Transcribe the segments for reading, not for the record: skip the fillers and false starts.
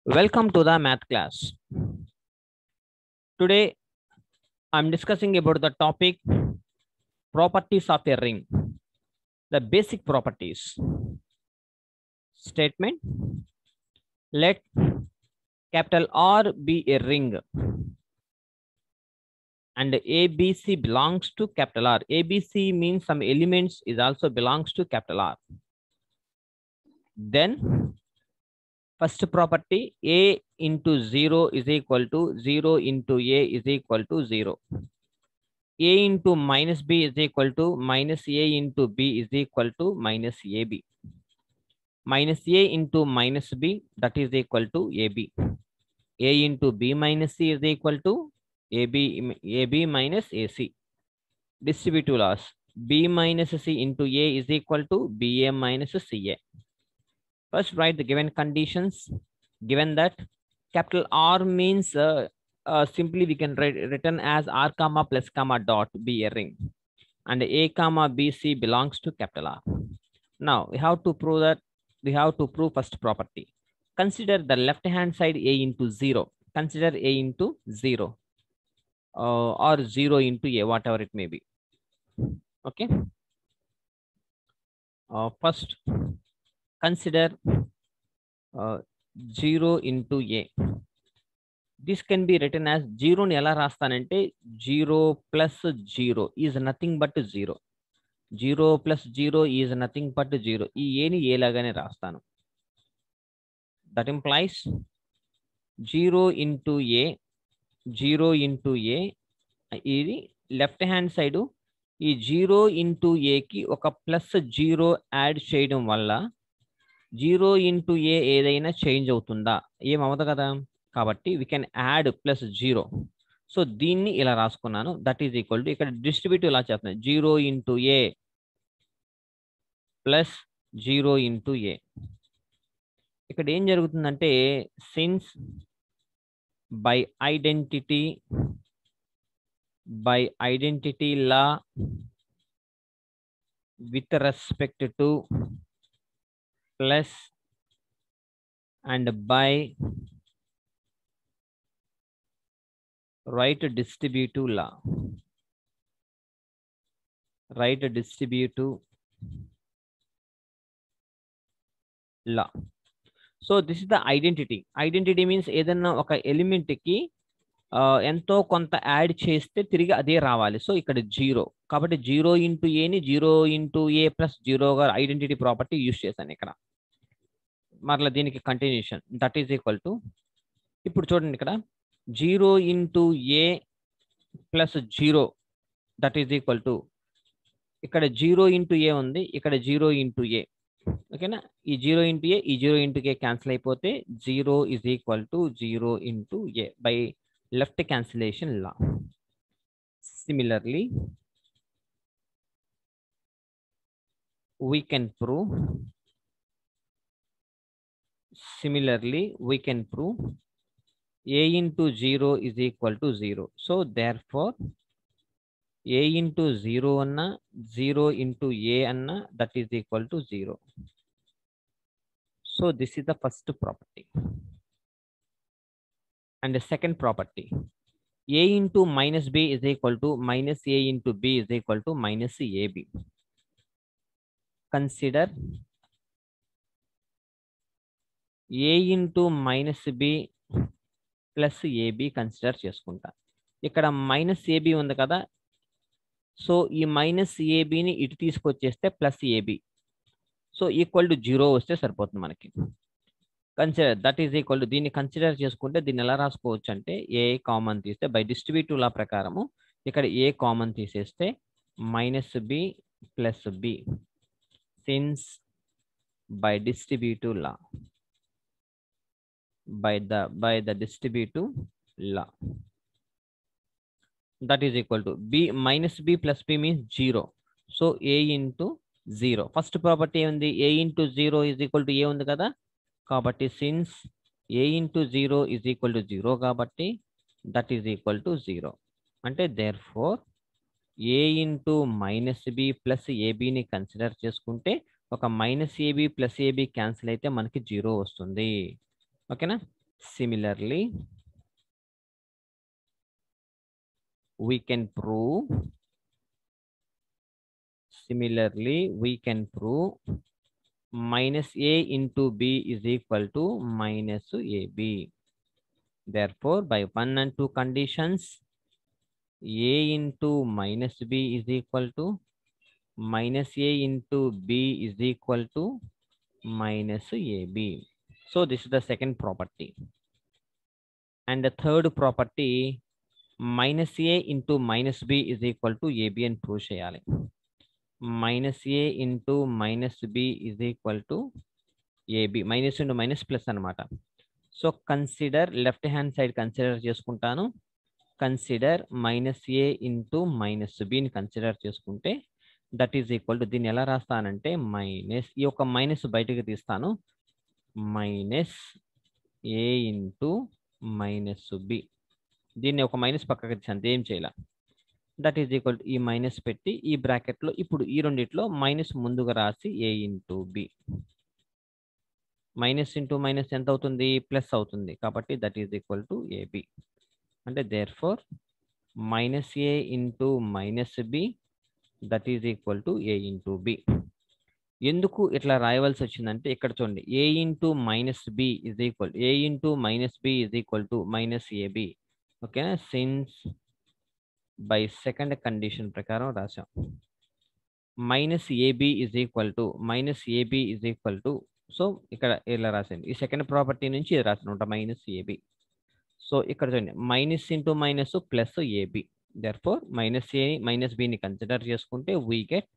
Welcome to the math class. Today I'm discussing about the topic properties of a ring. The basic properties. Statement. Let capital R be a ring and ABC belongs to capital R. ABC means some elements is also belongs to capital R. Then first property, A into 0 is equal to 0 into A is equal to 0. A into minus B is equal to minus A into B is equal to minus AB. Minus A into minus B, that is equal to AB. A into B minus C is equal to AB minus AC. Distributive laws. B minus C into A is equal to BA minus CA. First, write the given conditions. Given that capital R means simply we can write written as R comma plus comma dot be a ring, and A comma BC belongs to capital R. Now we have to prove that we have to prove first property. Consider the left hand side A into 0. Consider A into 0 or 0 into A, whatever it may be. Okay. First, consider 0 into A. This can be written as 0 ni ela rastanante 0 plus 0 is nothing but 0. 0 plus 0 is nothing but 0. ఈ ఏని ఏ లాగానే రాస్తాను. That implies 0 into A, 0 into A, ఇది left hand side ఈ 0 into A కి ఒక plus 0 add చేయడం వల్ల 0 into A ఏదైనా చేంజ్ అవుతుందా? ఏమవదు కదా. కాబట్టి we can add plus 0. So దీన్ని ఇలా రాసుకున్నాను. దట్ ఈజ్ ఈక్వల్ టు ఇక్కడ డిస్ట్రిబ్యూటివ్ ఇలా చేస్తున్నాను 0 into A plus 0 into A. ఇక్కడ ఏం జరుగుతుందంటే since by identity law with respect to plus and by right distributive law. Right distributive law. So this is the identity. Identity means ఏదన్నా ఒక element కి ఎంతో కొంత యాడ్ చేస్తే తిరిగి అదే రావాలి. సో ఇక్కడ 0 కాబట్టి 0 into A ని 0 into A plus 0 గా ఐడెంటిటీ ప్రాపర్టీ యూజ్ చేశాను ఇక్కడ. మరలా దీనికి continuation that is equal to ఇప్పుడు చూడండి ఇక్కడ 0 into A plus 0 that is equal to ఇక్కడ 0 into A ఉంది, ఇక్కడ 0 into A. ఓకేనా, ఈ 0 into A ఈ 0 into A క్యాన్సిల్ అయిపోతే 0 is equal to 0 into A by left cancellation law. Similarly, we can prove A into 0 is equal to 0. So therefore, A into 0 anna 0 into A anna that is equal to 0. So this is the first property. And the second property, A into minus B is equal to minus A into B is equal to minus AB. Consider A into minus B plus A B consider చేసుకుంటా. ఇక్కడ minus AB ఉంది కదా, so ఈ minus ఏబిని ఇటు తీసుకొచ్చేస్తే plus AB, so equal to 0 వస్తే సరిపోతుంది మనకి. Consider that is equal to దీన్ని కన్సిడర్ చేసుకుంటే దీన్ని ఎలా రాసుకోవచ్చు అంటే ఏ కామన్ తీస్తే బై డిస్ట్రిబ్యూటివ్ లా ప్రకారము ఇక్కడ ఏ కామన్ తీసేస్తే minus B plus B since by distributive law by the distributive law that is equal to b minus b plus b means 0. So A into 0 first property ఉంది, A into 0 is equal to A ఉంది కదా, కాబట్టి since A into 0 is equal to 0 కాబట్టి that is equal to 0 అంటే therefore A into minus b plus AB ని consider చేసుకుంటే ఒక -ab + ab cancel అయితే మనకి 0 వస్తుంది. ఓకేనా? Similarly we can prove -a into b is equal to -ab. Therefore, by 1 and 2 conditions, a into -b is equal to -a into b is equal to -ab. So this is the second property. And the third property, -a into -b is equal to ab and prove cheyali. -a into -b is equal to ab. Minus into minus plus anamata. So consider left hand side consider చేసుకుంటాను. Consider -a into -b ని consider చేసుకుంటే that is equal to దీన్ని ఎలా రాస్తానంటే minus ఈ యొక్క minus బయటకు తీస్తాను. -a into -b దీన్ని ఒక మైనస్ పక్కకి తీసాను, ఏం చేయాల. దట్ ఈజ్ ఈక్వల్ టు ఈ మైనస్ పెట్టి ఈ బ్రాకెట్లో ఇప్పుడు ఈ రెండిట్లో మైనస్ ముందుగా రాసి a into b. Minus into minus ఎంత అవుతుంది? ప్లస్ అవుతుంది. కాబట్టి that is equal to ab. అంటే therefore -a into -b that is equal to a into b. ఎందుకు ఇట్లా రాయవలసి వచ్చిందంటే ఇక్కడ చూడండి, a into -b is equal to -ab. ఓకేనా? సిన్స్ బై సెకండ్ కండిషన్ ప్రకారం రాసాం. -ab is equal to so ఇక్కడ ఇలా రాసింది. ఈ సెకండ్ ప్రాపర్టీ నుంచి ఇది రాసిన -ab. సో ఇక్కడ చూడండి, minus into minus plus ab. Therefore -a -b ని కన్సిడర్ చేసుకుంటే we get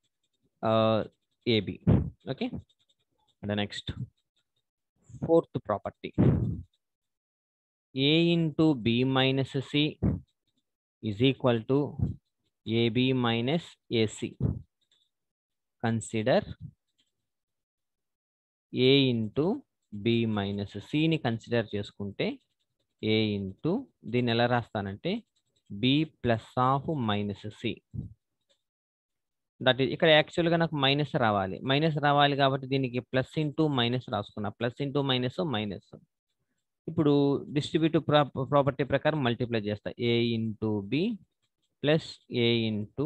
ab. Okay, and next fourth property, a into b minus c is equal to ab minus ac. Consider a into b minus c ని consider చేసుకుంటే a into దీన్ని ఎలా రాస్తానంటే b plus of minus c. That is ఇక్కడ యాక్చువల్గా నాకు minus రావాలి కాబట్టి దీనికి ప్లస్ ఇంటూ మైనస్ రాసుకున్నా. Plus into minus minus. ఇప్పుడు డిస్ట్రిబ్యూటివ్ ప్రాపర్టీ ప్రకారం మల్టిప్లై చేస్తా. a into b plus a into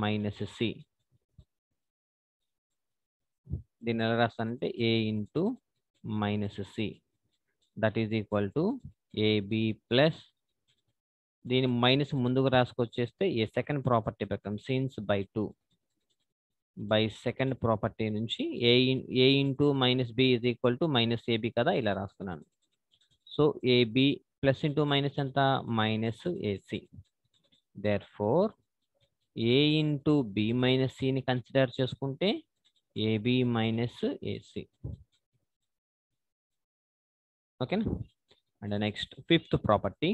minus c. దీన్ని ఎలా రాస్తానంటే a into minus c that is equal to ab plus దీని మైనస్ ముందుకు రాసుకొచ్చేస్తే ఏ సెకండ్ ప్రాపర్టీ ప్రకారం since by 2 by second property నుంచి a into minus b is equal to minus ab కదా, ఇలా రాస్తున్నాను. So ab plus into minus ఎంత? Minus ac. Therefore a into b minus c ని కన్సిడర్ చేసుకుంటే ab minus ac. ఓకేనా? And next fifth property,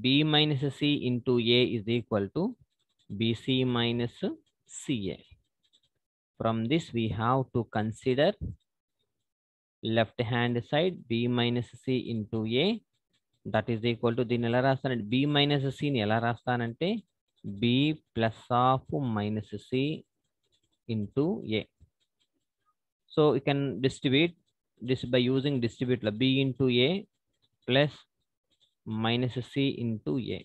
b minus c into a is equal to bc minus ca. From this we have to consider left hand side b minus c into a that is equal to దీన్ని ఎలా రాస్తానంటే b minus c ని ఎలా రాస్తానంటే b plus of minus c into a. So you can distribute this by using distributor b into a plus minus c into a.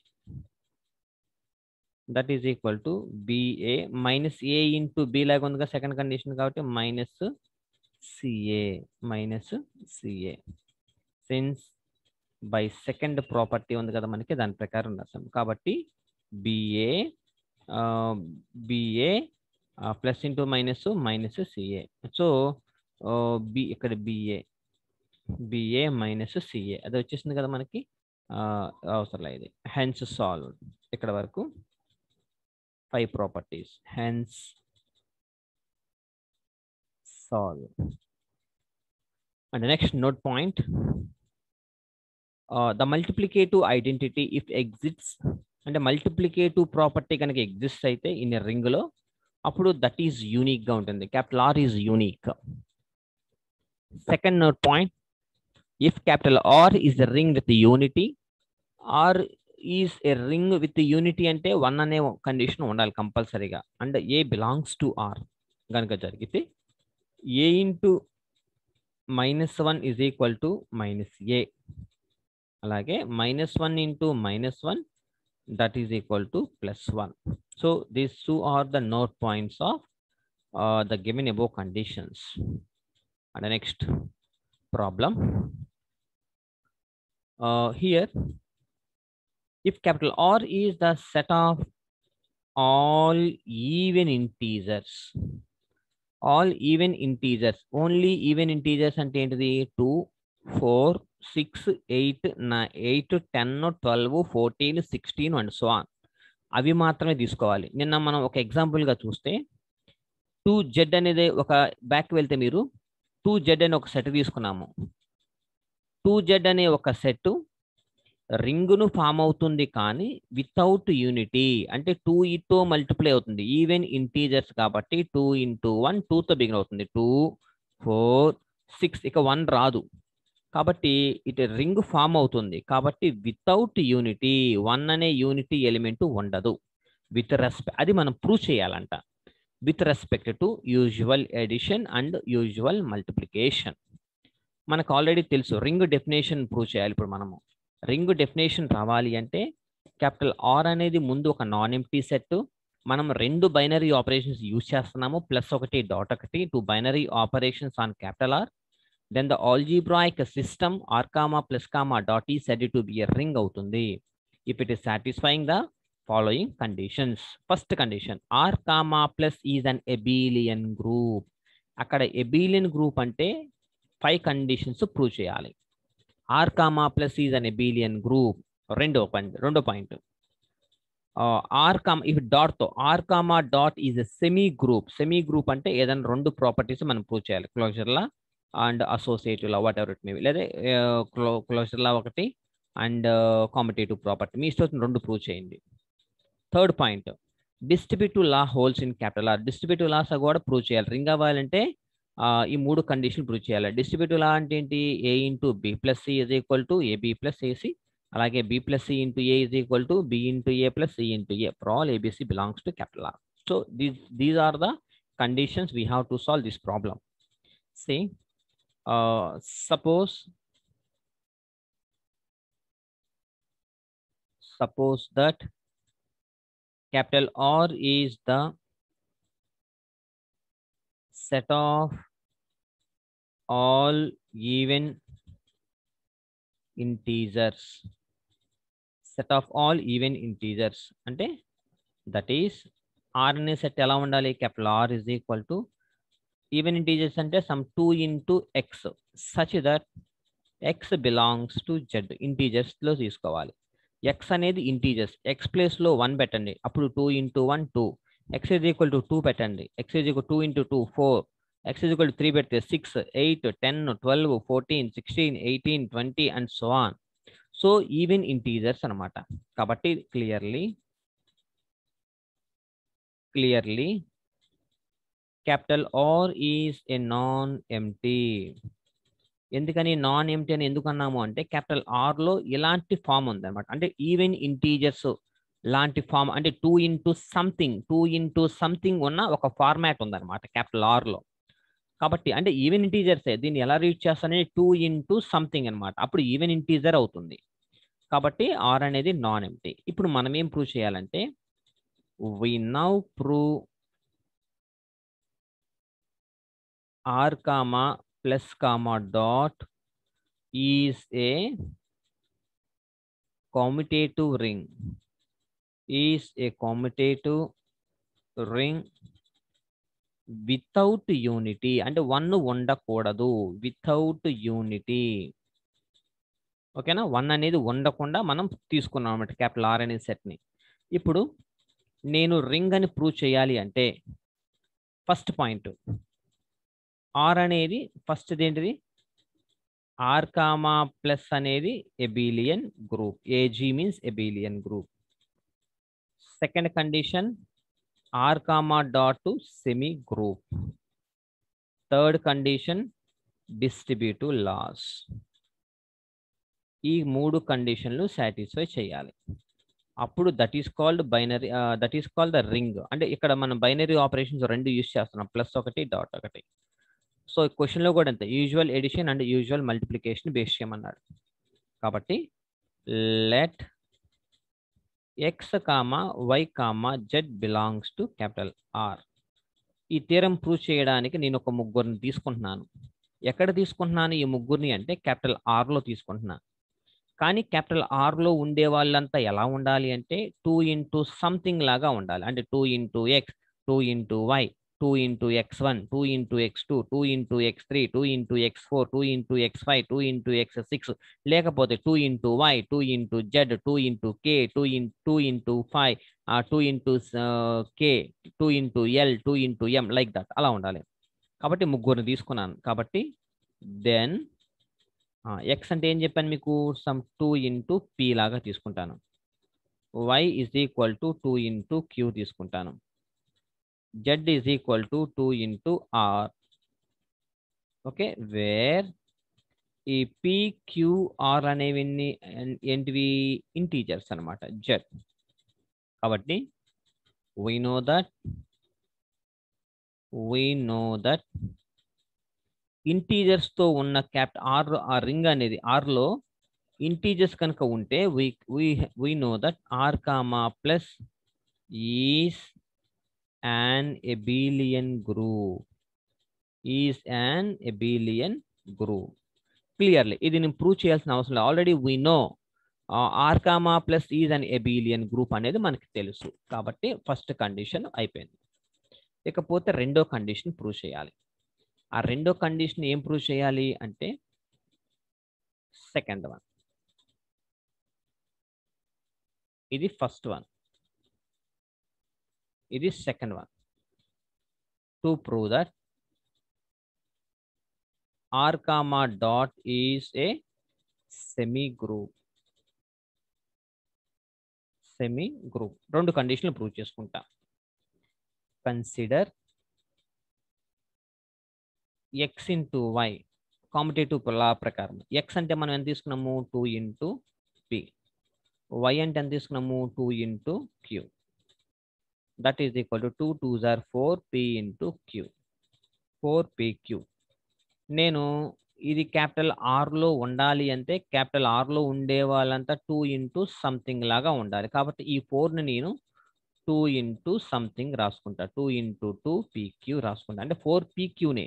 That is equal to ba minus a into b లాగా ఉందిగా second condition కాబట్టి minus ca. Since by second property ఉంది కదా మనకి, దాని ప్రకారం రాస్తాం. కాబట్టి ba plus into minus ca. So b ఇక్కడ ba మైనస్ ca అది వచ్చేసింది కదా మనకి, అవసరం లేదు. Hence solve. ఇక్కడ వరకు 5 properties. Hence solve. And next note point, the multiplicative identity if exists, అంటే మల్టిప్లికేటివ్ ప్రాపర్టీ కనుక ఎగ్జిస్ట్ అయితే ఇన్ ఎ రింగ్ లో అప్పుడు దట్ ఈజ్ యూనిక్ గా ఉంటుంది. Capital R is unique. Second note point, if capital R is a ring with the unity, R is a ring with the unity అంటే 1 అనే condition ఉండాలి కంపల్సరీగా, and A belongs to R. గనుక జరిగితే a into -1 is equal to -a, అలాగే -1 into -1 that is equal to +1. So these two are the node points of the given above conditions. And the next problem, here if capital R is the set of all even integers, only even integers అంటే ఏంటిది 2, 4, 6, 8, 9, 8, 10, 12, 14, 16 and so on, అవి మాత్రమే తీసుకోవాలి. నిన్న మనం ఒక ఎగ్జాంపుల్గా చూస్తే 2z అనేది ఒక బ్యాక్ వెళ్తే మీరు 2z అనే ఒక సెట్ తీసుకున్నాము. 2z అనే ఒక సెట్ రింగును ఫామ్ అవుతుంది కానీ వితౌట్ యూనిటీ, అంటే 2తో మల్టిప్లై అవుతుంది. ఈవెన్ ఇంటీజర్స్ కాబట్టి 2 × 1 2తో బిగిన్ అవుతుంది. 2, 4, 6 ఇక 1 రాదు. కాబట్టి ఇటు రింగ్ ఫామ్ అవుతుంది. కాబట్టి వితౌట్ యూనిటీ 1 అనే యూనిటీ ఎలిమెంట్ ఉండదు. విత్ రెస్పెక్ట్, అది మనం ప్రూవ్ చేయాలంట. With respect to usual addition and usual multiplication. మనకు ఆల్రెడీ తెలుసు రింగ్ డెఫినేషన్ ప్రూవ్ చేయాలి. ఇప్పుడు మనము రింగ్ డెఫినేషన్ రావాలి అంటే క్యాపిటల్ ఆర్ అనేది ముందు ఒక నాన్ ఎంప్టీ సెట్. మనం 2 బైనరీ ఆపరేషన్స్ యూజ్ చేస్తున్నాము, +1 .1, 2 binary operations on capital R. Then the algebraic system r comma plus comma dot is said to be a ring అవుతుంది if it is satisfying the following conditions. First condition, r comma plus is an abelian group. అక్కడ abelian group అంటే 5 conditions prove చేయాలి. r comma plus is an abelian group. రెండో point, r comma if dot తో r comma dot is a semi group అంటే ఏదైనా 2 properties మనం prove చేయాలి. Closure law and associative law, whatever it may be, లేదా closure law ఒకటి and commutative property, మీ ఇష్టం 2 ప్రూవ్ చేయండి. Third point, distributive law holds in capital R. Distributive laws కూడా ప్రూవ్ చేయాలి. రింగ్ అవ్వాలంటే ఈ 3 కండిషన్లు ప్రూవ్ చేయాలి. డిస్ట్రిబ్యూటివ్ లా అంటే ఏంటి? a × b + c is equal to ab + ac, అలాగే b + c × a is equal to b × a + c × a for all abc belongs to capital R. So these are the conditions we have to solve this problem. See, suppose that capital R is the set of all even integers. అంటే that is R అనే set ఎలా ఉండాలి? capital R is equal to even integers అంటే some 2 × x such that x belongs to z. Integers లో తీసుకోవాలి. x అనేది integers, x place లో 1 పెట్టండి, అప్పుడు 2 × 1 2, x is equal to 2 పెట్టండి, x is equal to 2 × 2 4, x is equal to 3 పెడితే 6, 8, 10, 12, 14, 16, 18, 20 and so on. So even integers అన్నమాట. కాబట్టి clearly capital R is a non-empty. ఎందుకని నాన్ ఎంప్టీ అని ఎందుకు అన్నాము అంటే క్యాపిటల్ ఆర్ లో ఇలాంటి ఫామ్ ఉంది అనమాట. అంటే ఈవెన్ ఇంటీజర్స్ లాంటి ఫామ్, అంటే 2 × సంథింగ్ ఉన్న ఒక ఫార్మాట్ ఉందన్నమాట క్యాపిటల్ ఆర్ లో. కాబట్టి అంటే ఈవెన్ ఇంటీజర్సే, దీన్ని ఎలా రీడ్ చేస్తానంటే 2 × సంథింగ్ అనమాట, అప్పుడు ఈవెన్ ఇంటీజర్ అవుతుంది. కాబట్టి ఆర్ అనేది నాన్ ఎంప్టీ. ఇప్పుడు మనం ఏం ప్రూవ్ చేయాలంటే we now prove r comma plus comma dot is a commutative ring without unity. అంటే 1 ఉండకూడదు, వితౌట్ యూనిటీ. ఓకేనా? 1 అనేది ఉండకుండా మనం తీసుకున్నాం అన్నమాట క్యాపిటల్ ఆర్ అనే సెట్ ని. ఇప్పుడు నేను రింగ్ అని ప్రూవ్ చేయాలి అంటే ఫస్ట్ పాయింట్, ఆర్ అనేది ఫస్ట్ ఏంటిది? ఆర్ కామా ప్లస్ అనేది ఎబిలియన్ గ్రూప్, ఏజీ means abelian group. Second condition, R comma dot to semi group. Third condition, distributive laws. ఈ 3 కండిషన్లు సాటిస్ఫై చేయాలి. అప్పుడు that is called binary, that is called the ring. అంటే ఇక్కడ మనం బైనరీ ఆపరేషన్స్ రెండు యూజ్ చేస్తున్నాం, ప్లస్ ఒకటి డాట్ ఒకటి. సో క్వశ్చన్లో కూడా అంతే, usual addition and usual multiplication base చేయమన్నాడు. కాబట్టి let x comma why comma z belongs to capital R. ఈ థీరం ప్రూవ్ చేయడానికి నేను ఒక ముగ్గురిని తీసుకుంటున్నాను. ఎక్కడ తీసుకుంటున్నాను ఈ ముగ్గురిని అంటే క్యాపిటల్ ఆర్లో తీసుకుంటున్నాను. కానీ క్యాపిటల్ ఆర్లో ఉండే వాళ్ళంతా ఎలా ఉండాలి అంటే 2 ఇంటూ సంథింగ్ లాగా ఉండాలి. అంటే 2 into x, 2 into y, 2 into x one, 2 into x two, 2 into x three, 2 into x four, 2 into x five, 2 into x six, లేకపోతే 2 into y, 2 into z, 2 into k, 2 into 5, 2 into k, 2 into l, 2 into m, like that అలా ఉండాలి. కాబట్టి ముగ్గురిని తీసుకున్నాను. కాబట్టి then X అంటే ఏం చెప్పాను మీకు, సమ్ 2 ఇంటూ పి లాగా తీసుకుంటాను. Y is equal to 2 into q తీసుకుంటాను. Z is equal to 2 into r. Okay, where ఈ పి క్యూ ఆర్ అనేవి ఏంటివి, ఇంటీజర్స్ అనమాట, జెడ్. కాబట్టి we know that ఇంటీజర్స్ తో ఉన్న ఆర్, ఆ రింగ్ అనేది ఆర్లో ఇంటీజర్స్ కనుక ఉంటే we know that r comma plus is an abelian group, is an abelian group. Clearly ఇది నేను ప్రూవ్ చేయాల్సిన అవసరం లేదు, already we know r comma plus is an abelian group అనేది మనకి తెలుసు. కాబట్టి ఫస్ట్ కండిషన్ అయిపోయింది. ఇకపోతే రెండో కండిషన్ ప్రూవ్ చేయాలి. ఆ రెండో కండిషన్ ఏం ప్రూవ్ చేయాలి అంటే సెకండ్ వన్. ఇది ఫస్ట్ వన్, ఇది second one. To prove that r comma dot is a semi group. రెండు కండిషన్లు ప్రూవ్ చేసుకుంటా. Consider x into y, competitive law ప్రకారం ఎక్స్ అంటే మనం ఎంత తీసుకున్నాము 2 ఇంటూ పి, వై అంటే ఎంత తీసుకున్నాము 2 into q. That is equal to 2 2s are 4 p into q, 4pq. నేను ఇది క్యాపిటల్ ఆర్లో ఉండాలి అంటే క్యాపిటల్ ఆర్లో ఉండే వాళ్ళంతా 2 ఇంటూ సంథింగ్ లాగా ఉండాలి. కాబట్టి ఈ 4ని నేను 2 ఇంటూ సంథింగ్ రాసుకుంటా, 2 ఇంటూ 2pq రాసుకుంటా. అంటే 4pqనే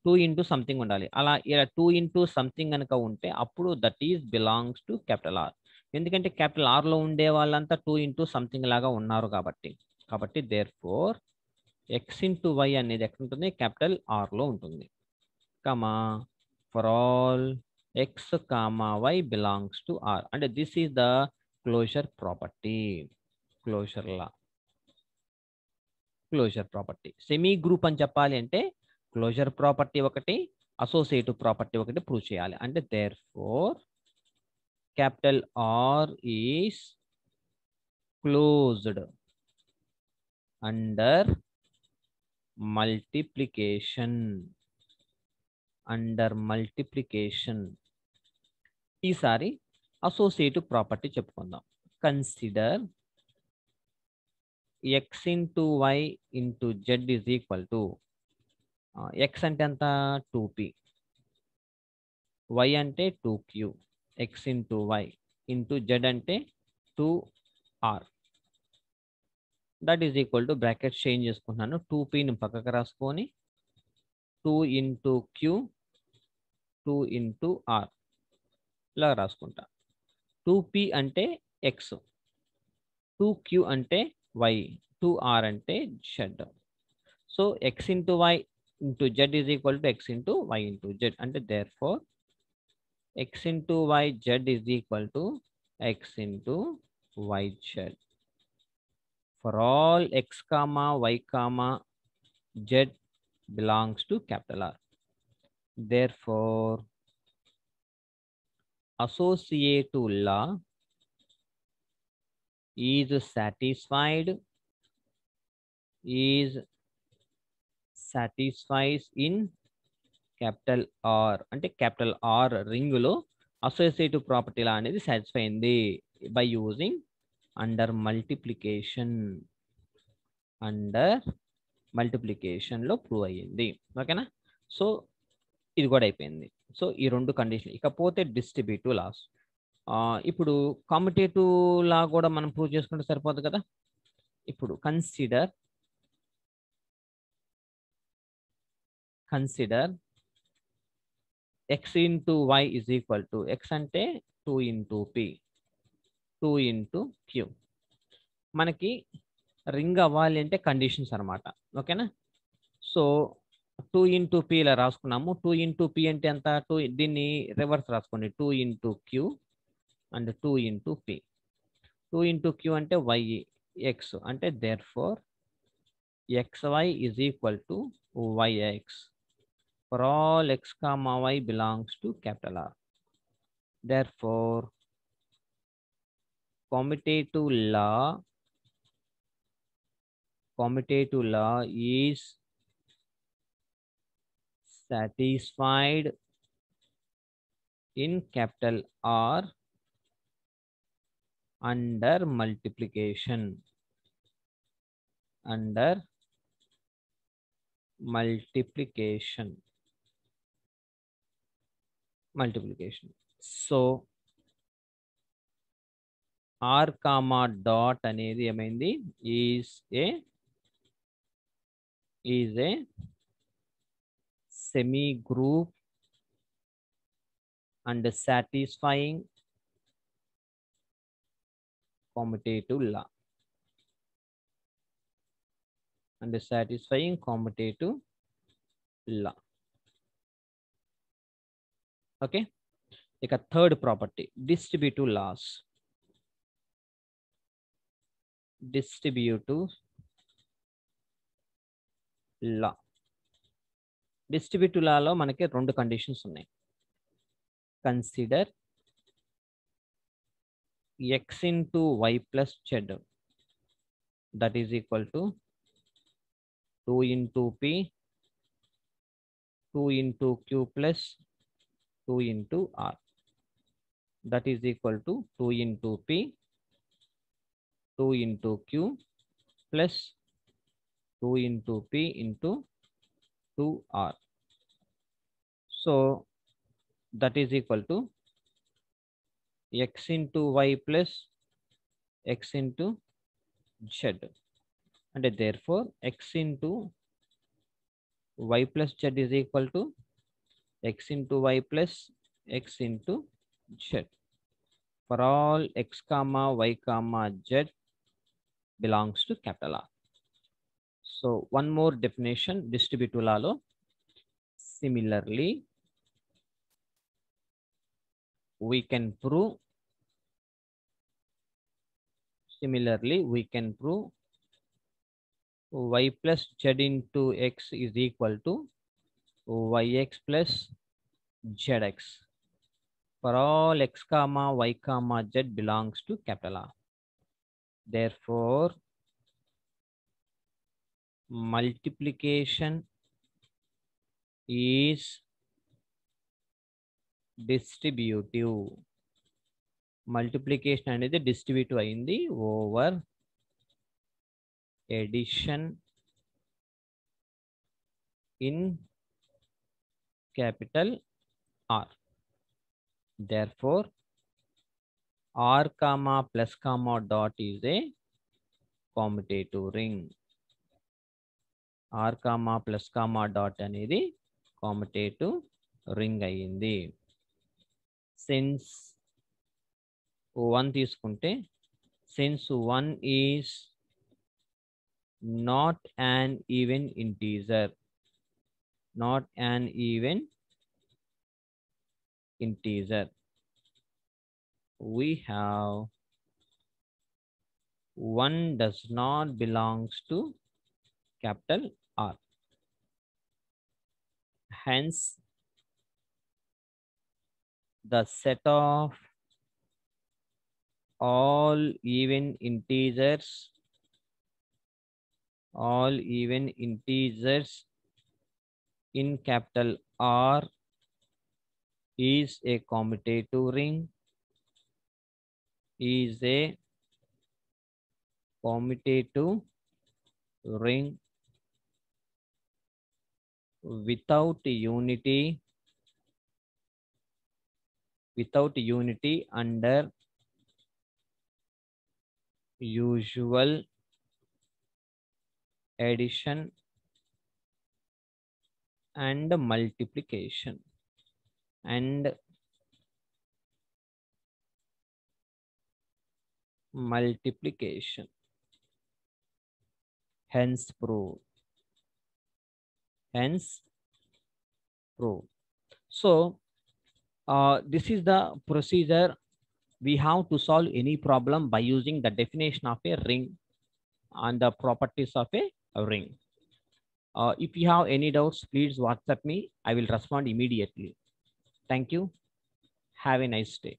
2 ఇంటూ సంథింగ్ ఉండాలి. అలా ఇలా 2 ఇంటూ సంథింగ్ కనుక ఉంటే అప్పుడు that is belongs to capital r. ఎందుకంటే క్యాపిటల్ ఆర్లో ఉండే వాళ్ళంతా 2 ఇంటూ సంథింగ్ లాగా ఉన్నారు కాబట్టి. కాబట్టి therefore X into y అనేది ఎక్కడ ఉంటుంది, క్యాపిటల్ ఆర్లో ఉంటుంది. Comma for all X comma y belongs to r. అంటే this is the closure property, closure law, closure property. Semigroup అని చెప్పాలి అంటే క్లోజర్ ప్రాపర్టీ ఒకటి, అసోసియేటివ్ ప్రాపర్టీ ఒకటి ప్రూవ్ చేయాలి. అంటే therefore capital are is closed under multiplication, under multiplication. ఈసారి associative property చెప్పుకుందాం. Consider x into why into Z is equal to, x అంటే ఎంత 2p, వై అంటే 2q, x into why into Z అంటే 2r. That is equal to bracket change చేసుకుంటున్నాను, 2pని పక్కకు రాసుకొని 2 ఇంటూ క్యూ 2 ఇంటూ ఆర్ ఇలా రాసుకుంటా. 2p అంటే ఎక్స్, 2q అంటే వై, 2r అంటే Z. So X into why into Z is equal to X into why into Z. అంటే therefore X into Y Z is equal to X into Y Z. For all X comma why comma Z belongs to capital R. Therefore, associative law is satisfied, satisfies in capital R. అంటే capital R ring లో associative property లా అనేది satisfy అయింది by using under multiplication లో prove అయ్యింది. ఓకేనా? So ఇది కూడా అయిపోయింది. సో ఈ రెండు కండిషన్. ఇకపోతే డిస్ట్రిబ్యూటివ్ లాస్. ఇప్పుడు కాంపిటేటివ్ లా కూడా మనం ప్రూవ్ చేసుకుంటే సరిపోదు కదా. ఇప్పుడు consider x into y is equal to x అంటే 2 ఇంటూ p 2 ఇంటూ q. మనకి రింగ్ అవ్వాలి అంటే కండిషన్స్ అనమాట. ఓకేనా? సో 2 ఇంటూ p ఇలా రాసుకున్నాము. 2 ఇంటూ p అంటే ఎంత? 2 దీన్ని రివర్స్ రాసుకోండి. 2 ఇంటూ q అండ్ 2 ఇంటూ p. 2 ఇంటూ q అంటే y x అంటే therefore xy is equal to yx for all x comma y belongs to capital R. Therefore, commutative law is satisfied in capital R under multiplication. So r comma dot అనేది ఏమైంది? is a semi group and satisfying commutative law. Okay. ఇక third property distributive loss. Distributive లాలో మనకి రెండు conditions ఉన్నాయి. Consider x into y plus z that is equal to 2 ఇంటూ p 2 ఇంటూ q plus 2 into r. That is equal to 2 into p 2 into q plus 2 into p into 2r. So that is equal to x into y plus x into z. And therefore x into y plus z is equal to x into y plus x into z for all x comma y comma z belongs to capital R. So one more definition distributive law lo. Similarly we can prove y plus z into x is equal to yx plus zx for all x comma y comma z belongs to capital R. Therefore multiplication is distributive. Multiplication అనేది distributive అయింది over addition in capital R. Therefore r comma plus comma dot is a commutative ring. r comma plus comma dot అనేది commutative ring అయ్యింది. Since 1 తీసుకుంటే since 1 is not an even integer, we have 1 does not belongs to capital R. Hence the set of all even integers in capital R is a commutative ring, commutative ring without unity under usual addition and multiplication hence proved. So this is the procedure we have to solve any problem by using the definition of a ring and the properties of a ring. If you have any doubts, please WhatsApp me. I will respond immediately. Thank you. Have a nice day.